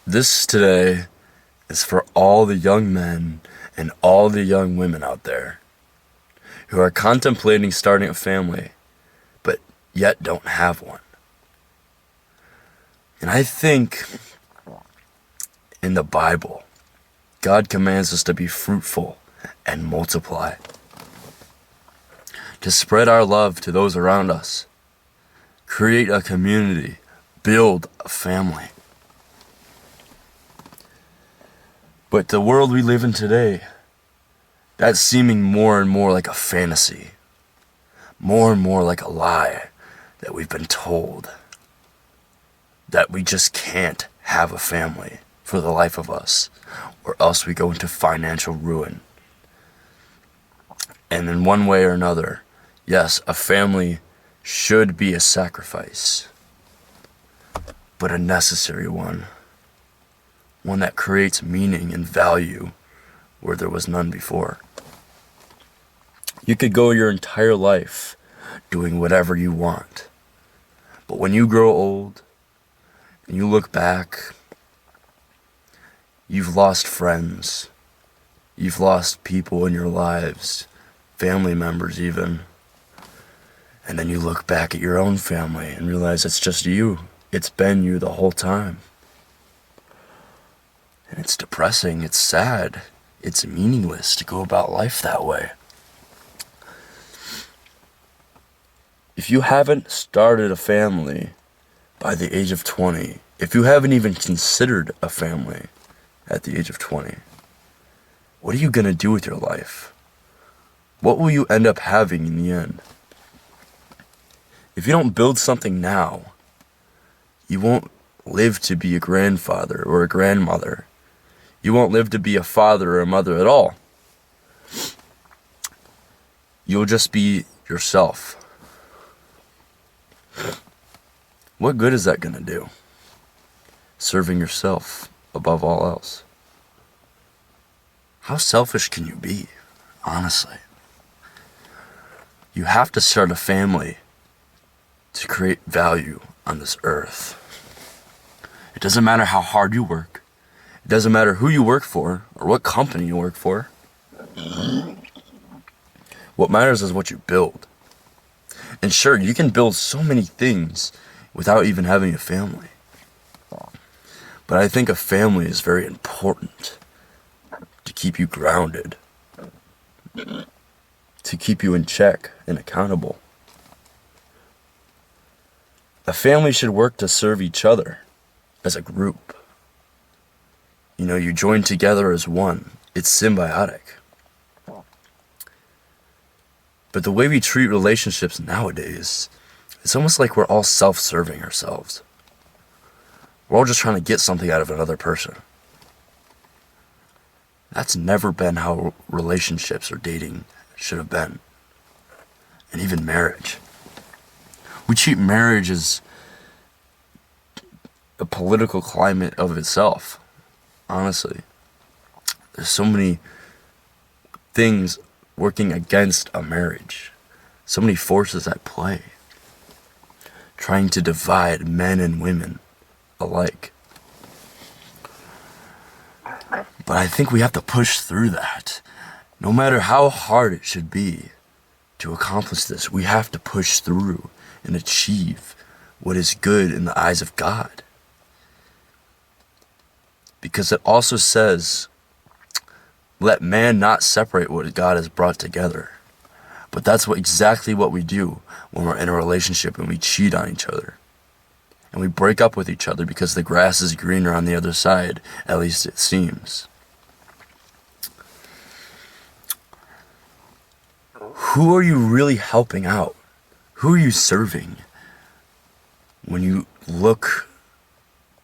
This today is for all the young men and all the young women out there who are contemplating starting a family, but yet don't have one. And I think in the Bible, God commands us to be fruitful and multiply, to spread our love to those around us, create a community, build a family. But the world we live in today, that's seeming more and more like a fantasy, more and more like a lie that we've been told, that we just can't have a family for the life of us, or else we go into financial ruin. And in one way or another, yes, a family should be a sacrifice, but a necessary one. One that creates meaning and value where there was none before. You could go your entire life doing whatever you want, but when you grow old and you look back, you've lost friends, you've lost people in your lives, family members even, and then you look back at your own family and realize it's just you. It's been you the whole time. And it's depressing, it's sad, it's meaningless to go about life that way. If you haven't started a family by the age of 20, if you haven't even considered a family at the age of 20, what are you going to do with your life? What will you end up having in the end? If you don't build something now, you won't live to be a grandfather or a grandmother. You won't live to be a father or a mother at all. You'll just be yourself. What good is that going to do? Serving yourself above all else. How selfish can you be, honestly? You have to start a family to create value on this earth. It doesn't matter how hard you work. It doesn't matter who you work for or what company you work for. What matters is what you build. And sure, you can build so many things without even having a family. But I think a family is very important to keep you grounded, to keep you in check and accountable. A family should work to serve each other as a group. You know, you join together as one. It's symbiotic. But the way we treat relationships nowadays, it's almost like we're all self-serving ourselves. We're all just trying to get something out of another person. That's never been how relationships or dating should have been. And even marriage. We treat marriage as a political climate of itself. Honestly, there's so many things working against a marriage, so many forces at play, trying to divide men and women alike. But I think we have to push through that. No matter how hard it should be to accomplish this, we have to push through and achieve what is good in the eyes of God. Because it also says, let man not separate what God has brought together. But that's exactly what we do when we're in a relationship and we cheat on each other. And we break up with each other because the grass is greener on the other side, at least it seems. Who are you really helping out? Who are you serving when you look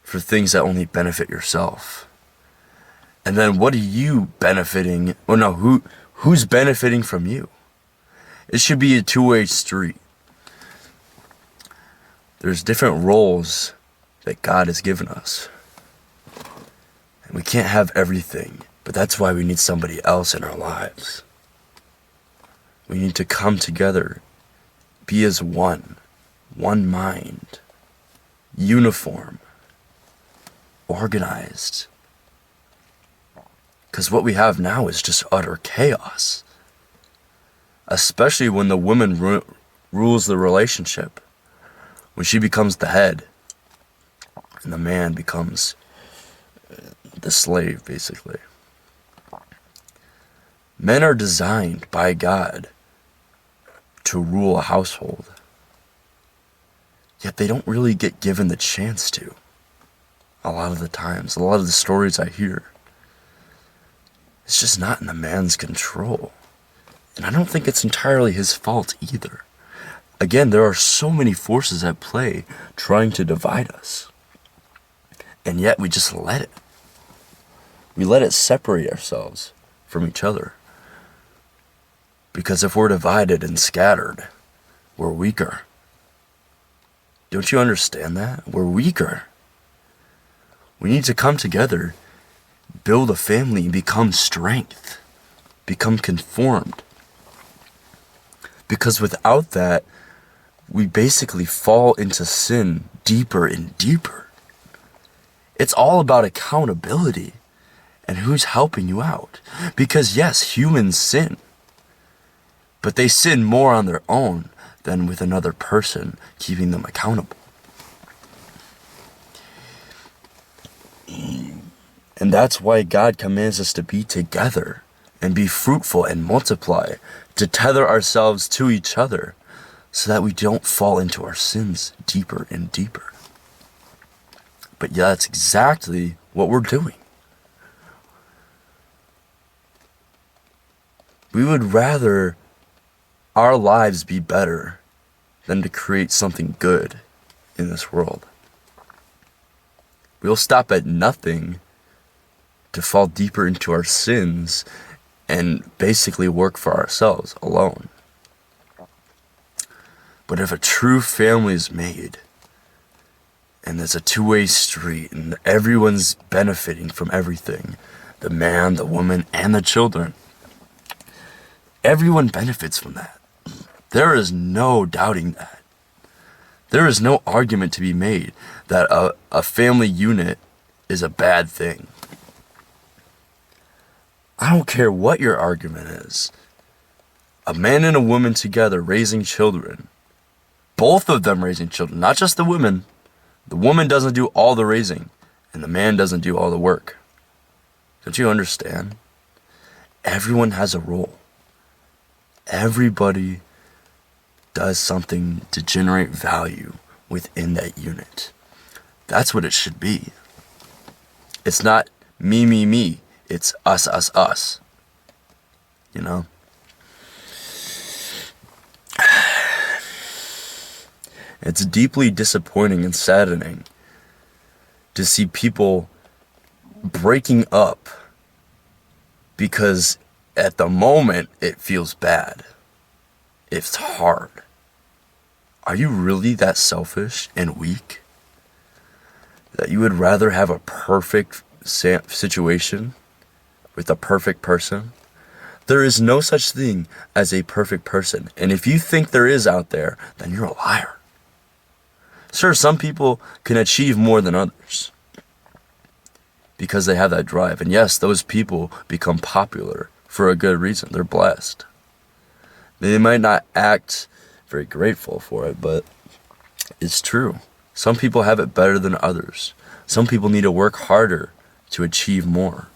for things that only benefit yourself? And then what are you benefiting? Well, no, who's benefiting from you? It should be a two-way street. There's different roles that God has given us. And we can't have everything, but that's why we need somebody else in our lives. We need to come together, be as one mind, uniform. organized. Because what we have now is just utter chaos. Especially when the woman rules the relationship. When she becomes the head. And the man becomes the slave, basically. Men are designed by God to rule a household. Yet they don't really get given the chance to. A lot of the times. A lot of the stories I hear. It's just not in the man's control. And I don't think it's entirely his fault either. Again, there are so many forces at play trying to divide us. And yet we just let it. We let it separate ourselves from each other. Because if we're divided and scattered, we're weaker. Don't you understand that? We're weaker. We need to come together, build a family, and become strength. Become conformed. Because without that, we basically fall into sin deeper and deeper. It's all about accountability and who's helping you out. Because yes, humans sin. But they sin more on their own than with another person keeping them accountable. And that's why God commands us to be together and be fruitful and multiply, to tether ourselves to each other so that we don't fall into our sins deeper and deeper. But yeah, that's exactly what we're doing. We would rather our lives be better than to create something good in this world. We'll stop at nothing to fall deeper into our sins and basically work for ourselves alone. But if a true family is made, and there's a two-way street, and everyone's benefiting from everything, the man, the woman, and the children, everyone benefits from that. There is no doubting that. There is no argument to be made that a family unit is a bad thing. I don't care what your argument is. A man and a woman together raising children. Both of them raising children, not just the woman. The woman doesn't do all the raising, and the man doesn't do all the work. Don't you understand? Everyone has a role. Everybody does something to generate value within that unit. That's what it should be. It's not me, me, me. It's us, us, us. You know? It's deeply disappointing and saddening to see people breaking up because at the moment it feels bad. It's hard. Are you really that selfish and weak that you would rather have a perfect situation with a perfect person? There is no such thing as a perfect person. And if you think there is out there, then you're a liar. Sure, some people can achieve more than others because they have that drive. And yes, those people become popular for a good reason. They're blessed. They might not act very grateful for it, but it's true. Some people have it better than others. Some people need to work harder to achieve more.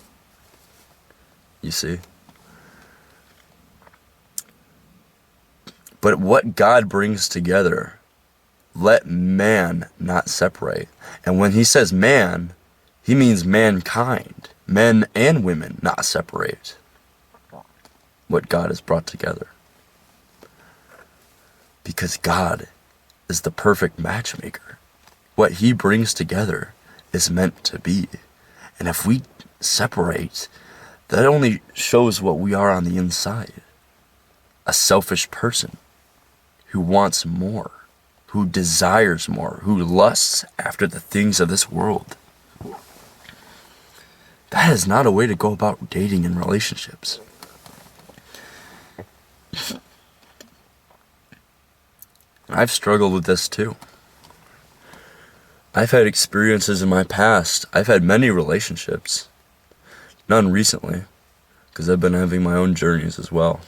You see? But what God brings together, let man not separate. And when he says man, he means mankind. Men and women not separate. What God has brought together. Because God is the perfect matchmaker. What he brings together is meant to be. And if we separate, that only shows what we are on the inside. A selfish person who wants more, who desires more, who lusts after the things of this world. That is not a way to go about dating and relationships. I've struggled with this too. I've had experiences in my past. I've had many relationships. None recently, because I've been having my own journeys as well.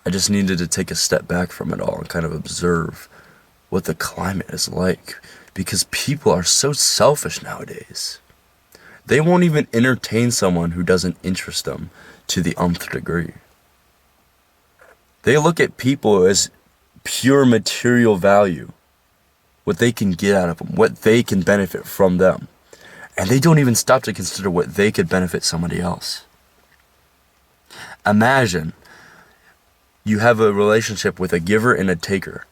I just needed to take a step back from it all and kind of observe what the climate is like, because people are so selfish nowadays. They won't even entertain someone who doesn't interest them to the nth degree. They look at people as pure material value, what they can get out of them, what they can benefit from them. And they don't even stop to consider what they could benefit somebody else. Imagine you have a relationship with a giver and a taker.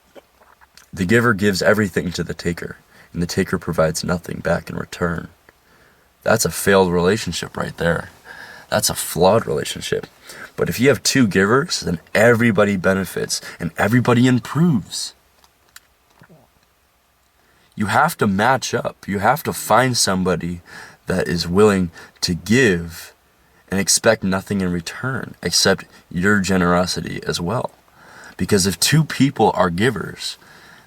The giver gives everything to the taker, and the taker provides nothing back in return. That's a failed relationship right there. That's a flawed relationship. But if you have two givers, then everybody benefits and everybody improves. You have to match up. You have to find somebody that is willing to give and expect nothing in return except your generosity as well. Because if two people are givers,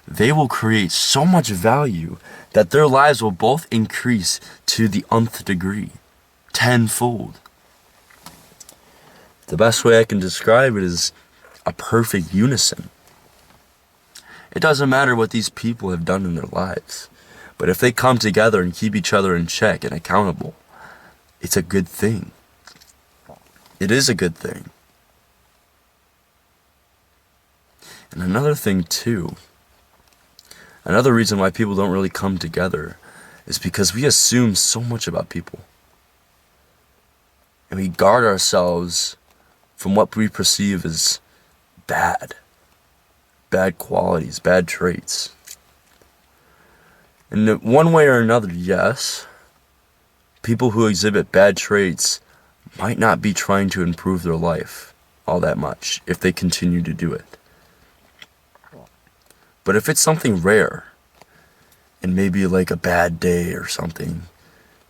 they will create so much value that their lives will both increase to the nth degree, tenfold. The best way I can describe it is a perfect unison. It doesn't matter what these people have done in their lives, but if they come together and keep each other in check and accountable, it's a good thing. It is a good thing. And another thing too, another reason why people don't really come together is because we assume so much about people. And we guard ourselves from what we perceive as bad qualities, bad traits. And in one way or another, yes, people who exhibit bad traits might not be trying to improve their life all that much if they continue to do it. But if it's something rare, and maybe like a bad day or something,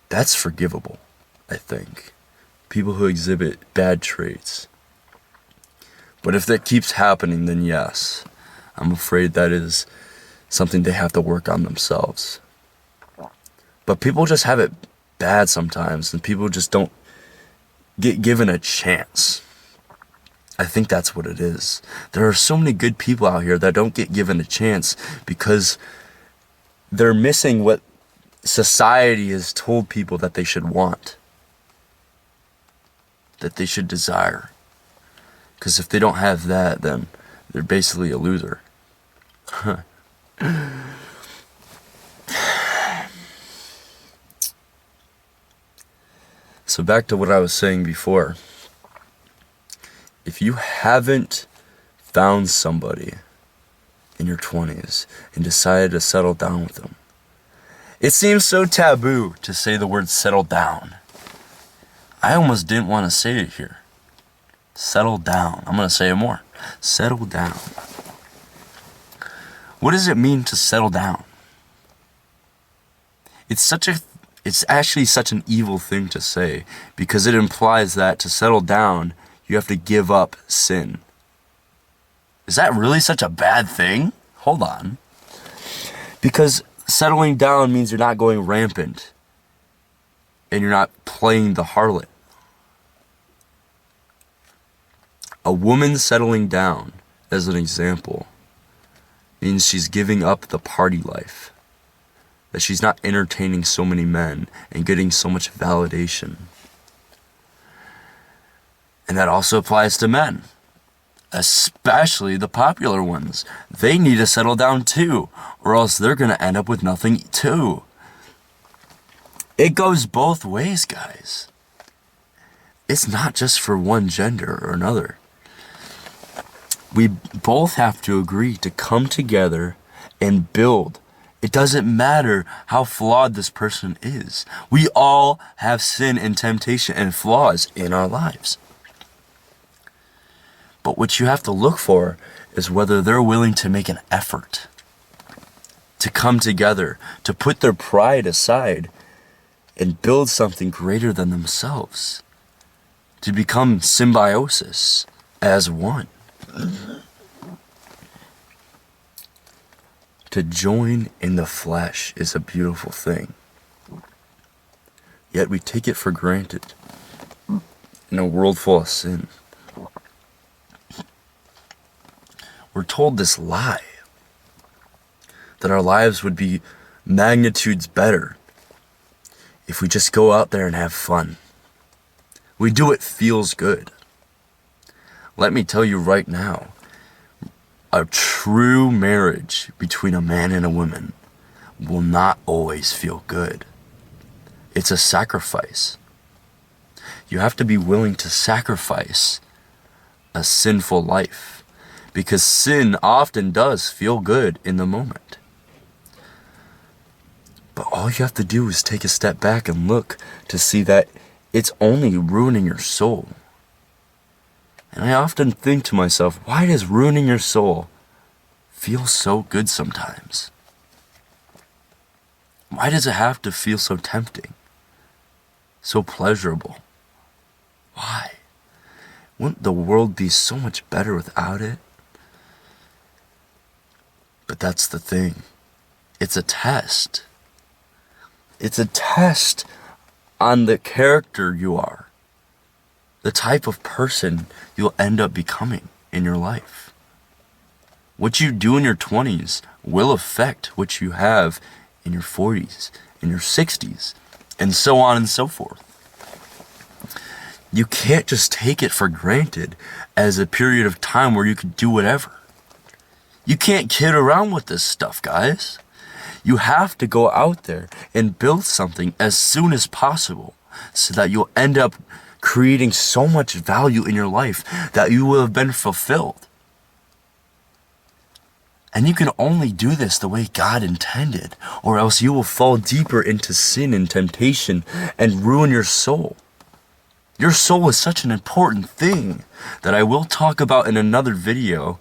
that's forgivable, I think. People who exhibit bad traits. But if that keeps happening, then yes, I'm afraid that is something they have to work on themselves. But people just have it bad sometimes, and people just don't get given a chance. I think that's what it is. There are so many good people out here that don't get given a chance because they're missing what society has told people that they should want, that they should desire. Because if they don't have that, then they're basically a loser. So back to what I was saying before. If you haven't found somebody in your 20s and decided to settle down with them, it seems so taboo to say the word settle down. I almost didn't want to say it here. Settle down. I'm going to say it more. Settle down. What does it mean to settle down? It's actually such an evil thing to say because it implies that to settle down, you have to give up sin. Is that really such a bad thing? Hold on. Because settling down means you're not going rampant and you're not playing the harlot. A woman settling down, as an example, means she's giving up the party life. That she's not entertaining so many men and getting so much validation. And that also applies to men, especially the popular ones. They need to settle down too, or else they're going to end up with nothing too. It goes both ways, guys. It's not just for one gender or another. We both have to agree to come together and build. It doesn't matter how flawed this person is. We all have sin and temptation and flaws in our lives. But what you have to look for is whether they're willing to make an effort to come together, to put their pride aside and build something greater than themselves, to become symbiosis as one. To To join in the flesh is a beautiful thing. Yet we take it for granted in a world full of sin. We're told this lie that our lives would be magnitudes better if we just go out there and have fun. We do what feels good. Let me tell you right now, a true marriage between a man and a woman will not always feel good. It's a sacrifice. You have to be willing to sacrifice a sinful life, because sin often does feel good in the moment. But all you have to do is take a step back and look to see that it's only ruining your soul. And I often think to myself, why does ruining your soul feel so good sometimes? Why does it have to feel so tempting? So pleasurable? Why? Wouldn't the world be so much better without it? But that's the thing. It's a test. It's a test on the character you are. The type of person you'll end up becoming in your life. What you do in your 20s will affect what you have in your 40s, in your 60s, and so on and so forth. You can't just take it for granted as a period of time where you can do whatever. You can't kid around with this stuff, guys. You have to go out there and build something as soon as possible so that you'll end up creating so much value in your life that you will have been fulfilled. And you can only do this the way God intended, or else you will fall deeper into sin and temptation and ruin your soul. Your soul is such an important thing that I will talk about in another video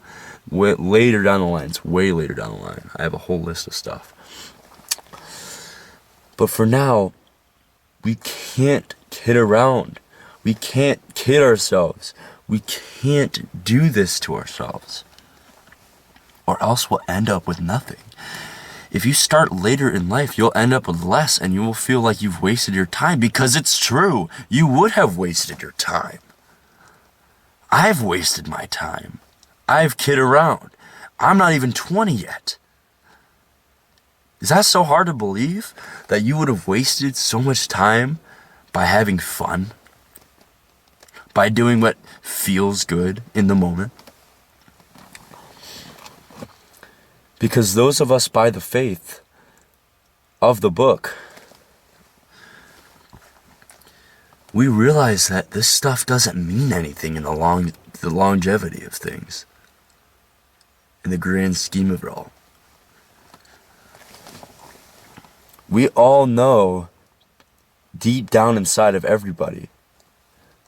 later down the line. It's way later down the line. I have a whole list of stuff. But for now, we can't kid around. We can't kid ourselves. We can't do this to ourselves. Or else we'll end up with nothing. If you start later in life, you'll end up with less and you will feel like you've wasted your time, because it's true. You would have wasted your time. I've wasted my time. I've kid around. I'm not even 20 yet. Is that so hard to believe? That you would have wasted so much time by having fun? By doing what feels good in the moment? Because those of us by the faith of the book, we realize that this stuff doesn't mean anything in the longevity of things, in the grand scheme of it all. We all know deep down inside of everybody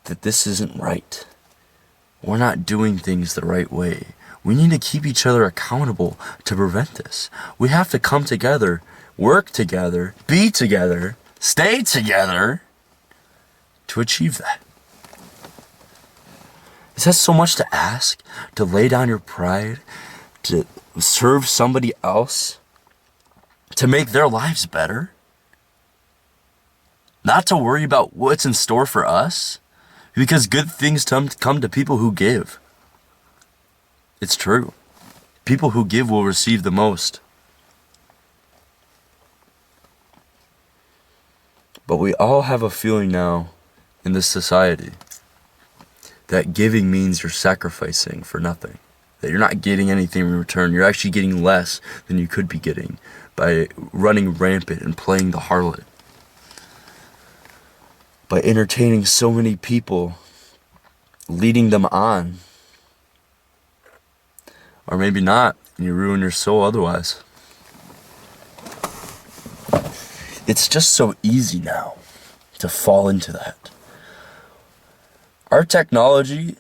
that this isn't right. We're not doing things the right way. We need to keep each other accountable to prevent this. We have to come together, work together, be together, stay together to achieve that. Is that so much to ask? To lay down your pride? To serve somebody else? To make their lives better? Not to worry about what's in store for us? Because good things come to people who give. It's true. People who give will receive the most. But we all have a feeling now in this society that giving means you're sacrificing for nothing. That you're not getting anything in return. You're actually getting less than you could be getting by running rampant and playing the harlot. By entertaining so many people, leading them on. Or maybe not, and you ruin your soul otherwise. It's just so easy now to fall into that. Our technology,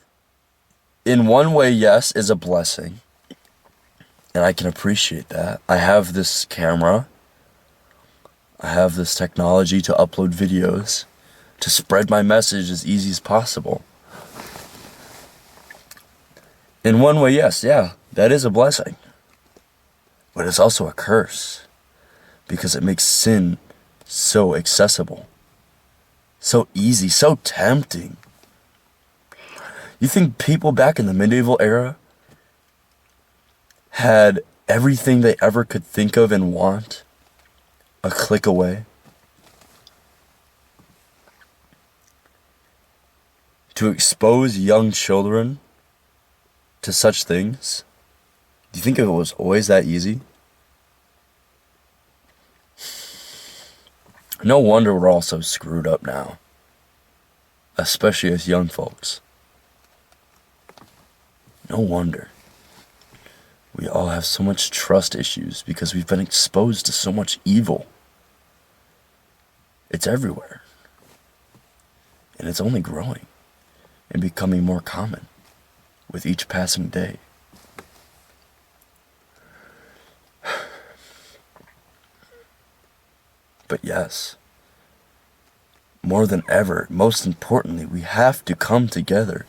in one way, yes, is a blessing. And I can appreciate that. I have this camera. I have this technology to upload videos, to spread my message as easy as possible. In one way, yes, yeah, that is a blessing. But it's also a curse because it makes sin so accessible, so easy, so tempting. You think people back in the medieval era had everything they ever could think of and want a click away? To expose young children to such things? Do you think it was always that easy? No wonder we're all so screwed up now, especially as young folks. No wonder. We all have so much trust issues because we've been exposed to so much evil. It's everywhere. And it's only growing and becoming more common with each passing day. But yes, more than ever, most importantly, we have to come together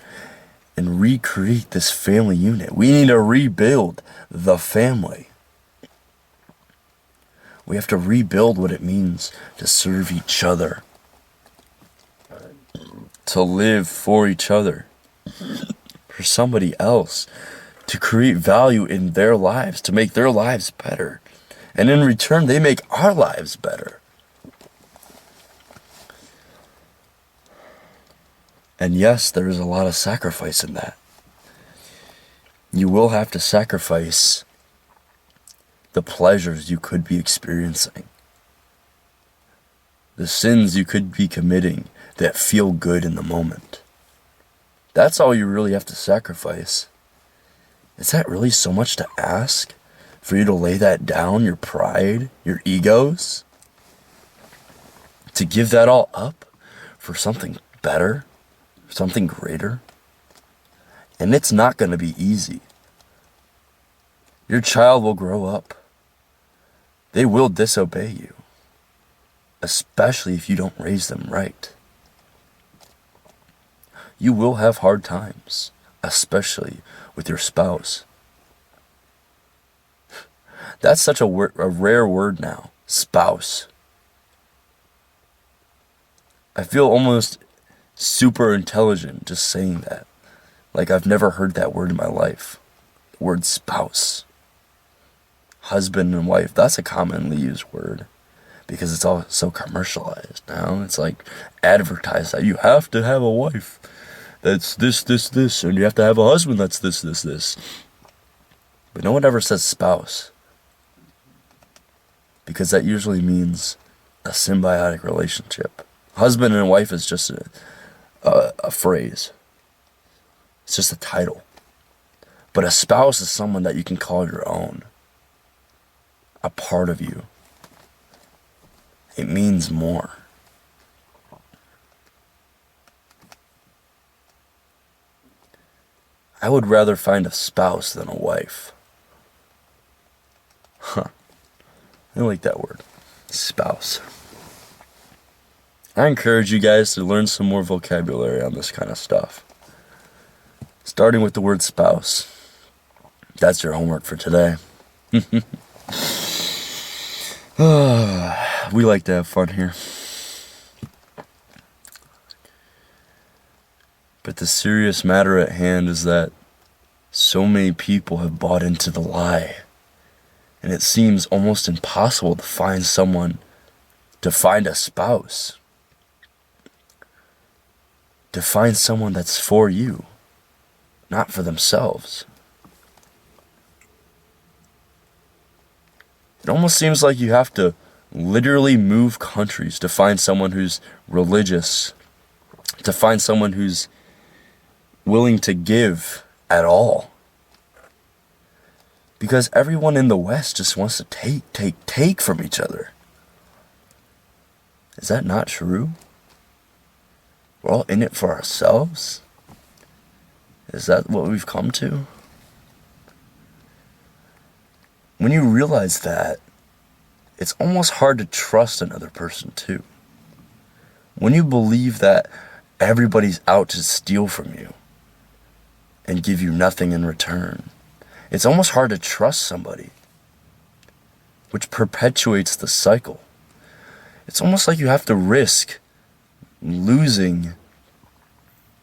and recreate this family unit. We need to rebuild the family. We have to rebuild what it means to serve each other, to live for each other, for somebody else, to create value in their lives, to make their lives better. And in return, they make our lives better. And yes, there is a lot of sacrifice in that. You will have to sacrifice the pleasures you could be experiencing, the sins you could be committing that feel good in the moment. That's all you really have to sacrifice. Is that really so much to ask? For you to lay that down, your pride, your egos? To give that all up for something better? Something greater? And it's not going to be easy. Your child will grow up. They will disobey you, especially if you don't raise them right. You will have hard times, especially with your spouse. That's such a rare word now, spouse. I feel almost super intelligent just saying that. Like I've never heard that word in my life. The word spouse. Husband and wife, that's a commonly used word because it's all so commercialized now. It's like advertised that you have to have a wife that's this, and you have to have a husband that's this. But no one ever says spouse because that usually means a symbiotic relationship. Husband and wife is just a phrase. It's just a title. But a spouse is someone that you can call your own. A part of you. It means more. I would rather find a spouse than a wife. I like that word. Spouse. I encourage you guys to learn some more vocabulary on this kind of stuff. Starting with the word spouse. That's your homework for today. We like to have fun here. But the serious matter at hand is that so many people have bought into the lie. And it seems almost impossible to find a spouse. To find someone that's for you, not for themselves. It almost seems like you have to literally move countries to find someone who's religious, to find someone who's willing to give at all. Because everyone in the West just wants to take from each other. Is that not true? We're all in it for ourselves? Is that what we've come to? When you realize that, it's almost hard to trust another person too. When you believe that everybody's out to steal from you and give you nothing in return, it's almost hard to trust somebody. which perpetuates the cycle. It's almost like you have to risk losing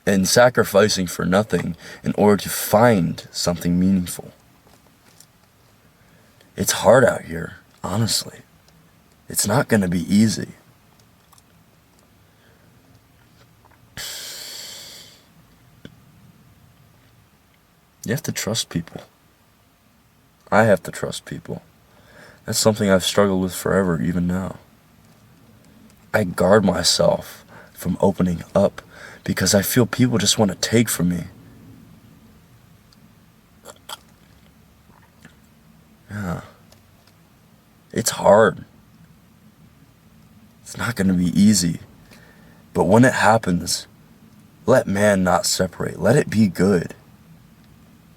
and sacrificing for nothing in order to find something meaningful. It's hard out here, honestly. It's not going to be easy. You have to trust people. I have to trust people. That's something I've struggled with forever, even now. I guard myself from opening up because I feel people just want to take from me. Yeah. It's hard. It's not going to be easy. But when it happens, let man not separate. Let it be good.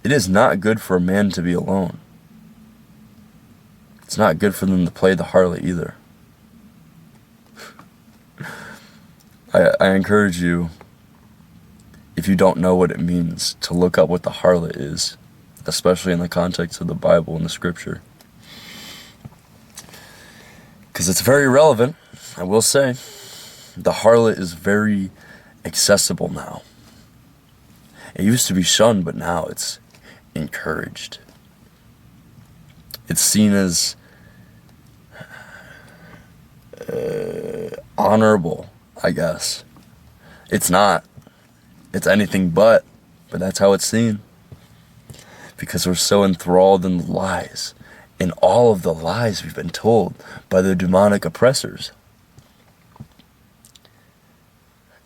It is not good for a man to be alone. It's not good for them to play the harlot either. I encourage you, if you don't know what it means, to look up what the harlot is, especially in the context of the Bible and the scripture. Because it's very relevant, I will say. The harlot is very accessible now. It used to be shunned, but now it's encouraged. It's seen as honorable, I guess. It's not. It's anything but that's how it's seen. Because we're so enthralled in the lies, in all of the lies we've been told by the demonic oppressors.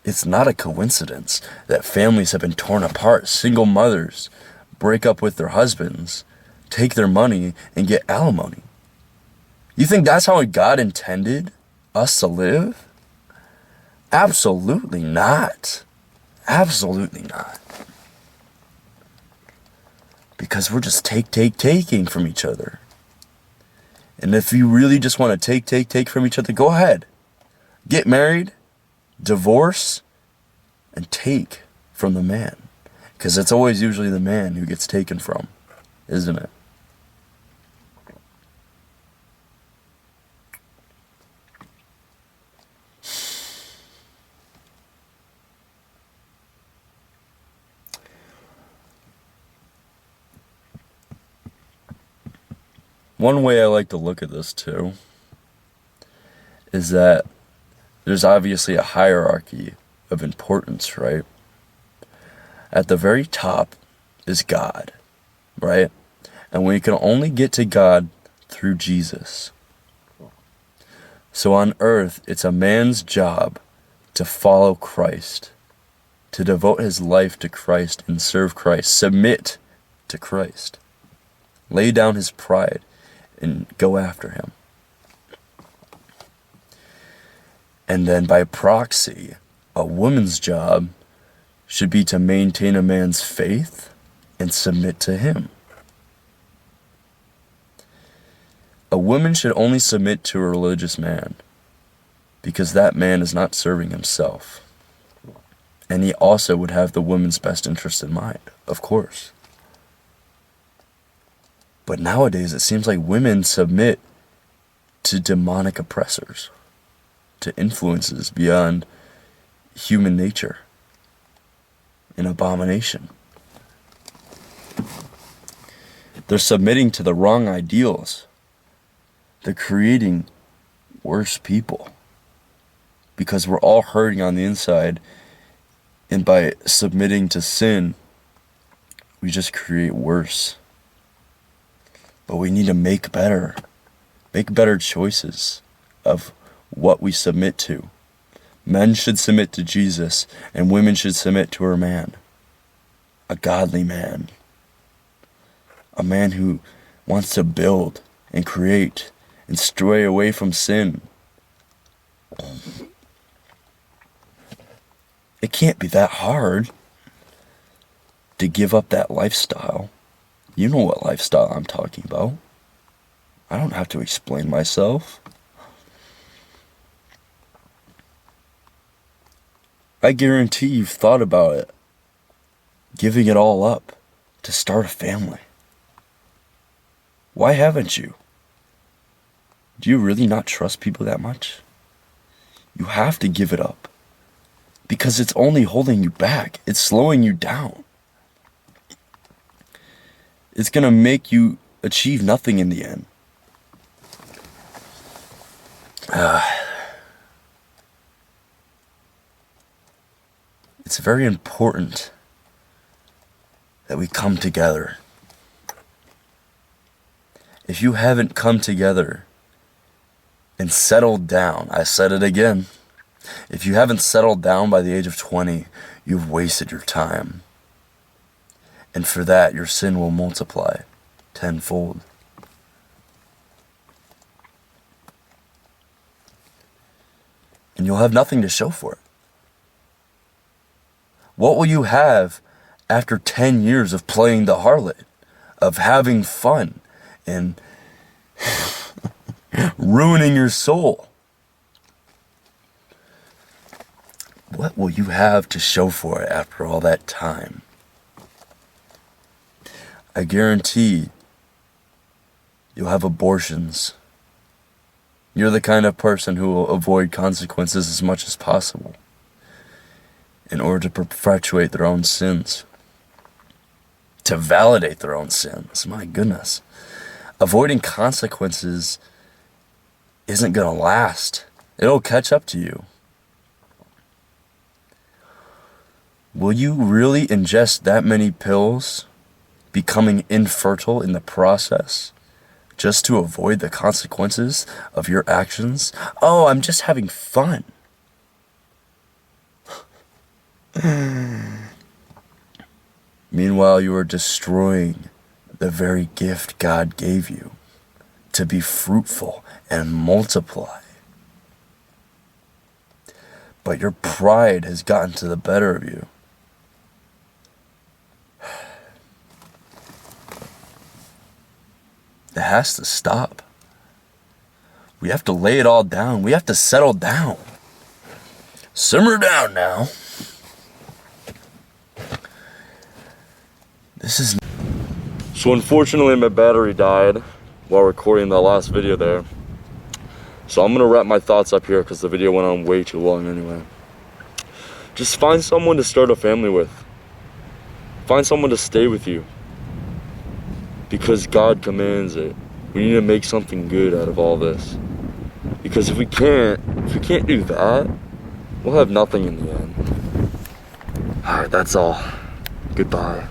It's not a coincidence that families have been torn apart. Single mothers break up with their husbands, take their money, and get alimony. You think that's how God intended us to live? Absolutely not. Absolutely not. Because we're just taking from each other. And if you really just want to take from each other, go ahead. Get married, divorce, and take from the man. Because it's always usually the man who gets taken from, isn't it? One way I like to look at this too is that there's obviously a hierarchy of importance, right? At the very top is God, right? And we can only get to God through Jesus. So on earth, it's a man's job to follow Christ, to devote his life to Christ and serve Christ, submit to Christ, lay down his pride and go after him. And then by proxy, a woman's job should be to maintain a man's faith and submit to him. A woman should only submit to a religious man because that man is not serving himself. And he also would have the woman's best interest in mind, of course. But nowadays, it seems like women submit to demonic oppressors, to influences beyond human nature, an abomination. They're submitting to the wrong ideals. They're creating worse people because we're all hurting on the inside, and by submitting to sin, we just create worse. But we need to make better choices of what we submit to. Men should submit to Jesus, and women should submit to her man. A godly man. A man who wants to build and create and stray away from sin. It can't be that hard to give up that lifestyle. You know what lifestyle I'm talking about. I don't have to explain myself. I guarantee you've thought about it. Giving it all up to start a family. Why haven't you? Do you really not trust people that much? You have to give it up. Because it's only holding you back. It's slowing you down. It's gonna make you achieve nothing in the end. It's very important that we come together. If you haven't come together and settled down, I said it again, if you haven't settled down by the age of 20, you've wasted your time. And for that, your sin will multiply tenfold. And you'll have nothing to show for it. What will you have after 10 years of playing the harlot, of having fun, and ruining your soul? What will you have to show for it after all that time? I guarantee you'll have abortions. You're the kind of person who will avoid consequences as much as possible in order to perpetuate their own sins, to validate their own sins. My goodness. Avoiding consequences isn't going to last. It'll catch up to you. Will you really ingest that many pills, becoming infertile in the process, just to avoid the consequences of your actions? Oh, I'm just having fun. Meanwhile, you are destroying the very gift God gave you to be fruitful and multiply. But your pride has gotten to the better of you. It has to stop. We have to lay it all down. We have to settle down. Simmer down now. So unfortunately my battery died while recording that last video there. So I'm gonna wrap my thoughts up here because the video went on way too long anyway. Just find someone to start a family with. Find someone to stay with you. Because God commands it. We need to make something good out of all this. Because if we can't do that, we'll have nothing in the end. Alright, that's all. Goodbye.